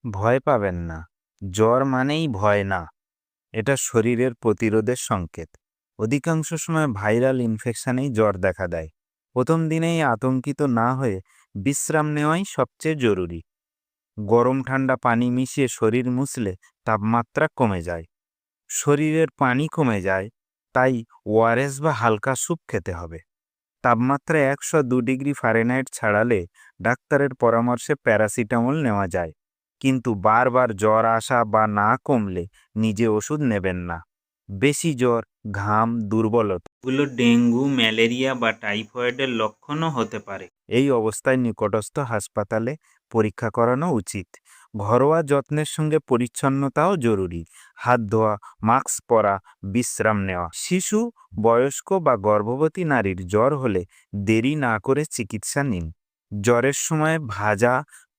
ভয় পাবেন না। জ্বর মানেই ভয় না, এটা শরীরের প্রতিরোধের সংকেত। অধিকাংশ সময় ভাইরাল ইনফেকশনেই জ্বর দেখা দেয়। প্রথম দিনেই আতঙ্কিত না হয়ে বিশ্রাম নেওয়াই সবচেয়ে জরুরি। গরম ঠান্ডা পানি মিশিয়ে শরীর মুছলে তাপমাত্রা কমে যায়। শরীরের পানি কমে যায়, তাই ওআরএস বা হালকা স্যুপ খেতে হবে। তাপমাত্রা 102 ডিগ্রি ফারেনহাইট ছাড়ালে ডাক্তারের পরামর্শে প্যারাসিটামল নেওয়া যায়, কিন্তু বারবার জ্বর আসা বা না কমলে নিজে ওষুধ নেবেন না। বেশি জ্বর, ঘাম, দুর্বলতা এগুলো ডেঙ্গু, ম্যালেরিয়া বা টাইফয়েডের লক্ষণও হতে পারে। এই অবস্থায় নিকটস্থ হাসপাতালে পরীক্ষা করানো উচিত। ঘরোয়া যত্নের সঙ্গে পরিচ্ছন্নতাও জরুরি। হাত ধোয়া, মাস্ক পরা, বিশ্রাম নেওয়া। শিশু, বয়স্ক বা গর্ভবতী নারীর জ্বর হলে দেরি না করে চিকিৎসা নিন। জ্বরের সময় ভাজা,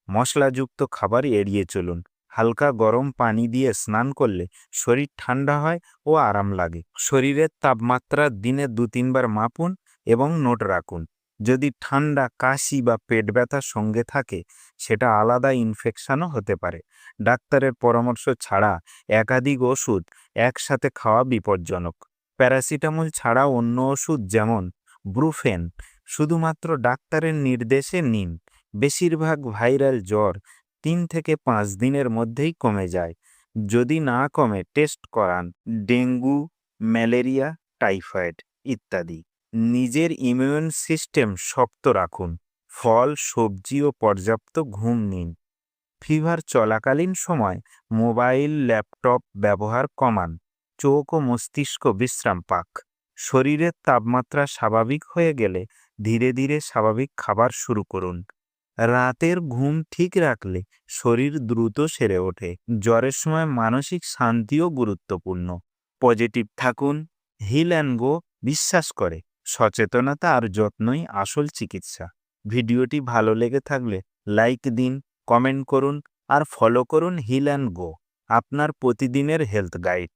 মশলাযুক্ত খাবার এড়িয়ে চলুন। হালকা গরম পানি দিয়ে স্নান করলে শরীর ঠান্ডা হয় ও আরাম লাগে। শরীরের তাপমাত্রা দিনে 2-3 বার মাপুন এবং নোট রাখুন। যদি ঠান্ডা, কাশি বা পেট ব্যথা সঙ্গে থাকে, সেটা আলাদা ইনফেকশনও হতে পারে। ডাক্তারের পরামর্শ ছাড়া একাধিক ওষুধ একসাথে খাওয়া বিপজ্জনক। প্যারাসিটামল ছাড়া অন্য ওষুধ যেমন ব্রুফেন শুধুমাত্র ডাক্তারের নির্দেশে নিন। বেশিরভাগ ভাইরাল জ্বর 3 থেকে 5 দিনের মধ্যেই কমে যায়। যদি না কমে টেস্ট করান। ডেঙ্গু, ম্যালেরিয়া, টাইফয়েড ইত্যাদি। নিজের ইমিউন সিস্টেম শক্ত রাখুন। ফল, সবজি ও পর্যাপ্ত ঘুম নিন। ফিভার চলাকালীন সময় মোবাইল, ল্যাপটপ ব্যবহার কমান। চোখ ও মস্তিষ্ক বিশ্রাম পাক। শরীরের তাপমাত্রা স্বাভাবিক হয়ে গেলে ধীরে ধীরে স্বাভাবিক খাবার শুরু করুন। রাতের ঘুম ঠিক রাখলে শরীর দ্রুত সেরে ওঠে। জ্বরের সময় মানসিক শান্তিও গুরুত্বপূর্ণ। পজিটিভ থাকুন। হিল অ্যান্ড গো বিশ্বাস করে সচেতনতা আর যত্নই আসল চিকিৎসা। ভিডিওটি ভালো লেগে থাকলে লাইক দিন, কমেন্ট করুন আর ফলো করুন হিল অ্যান্ড গো, আপনার প্রতিদিনের হেলথ গাইড।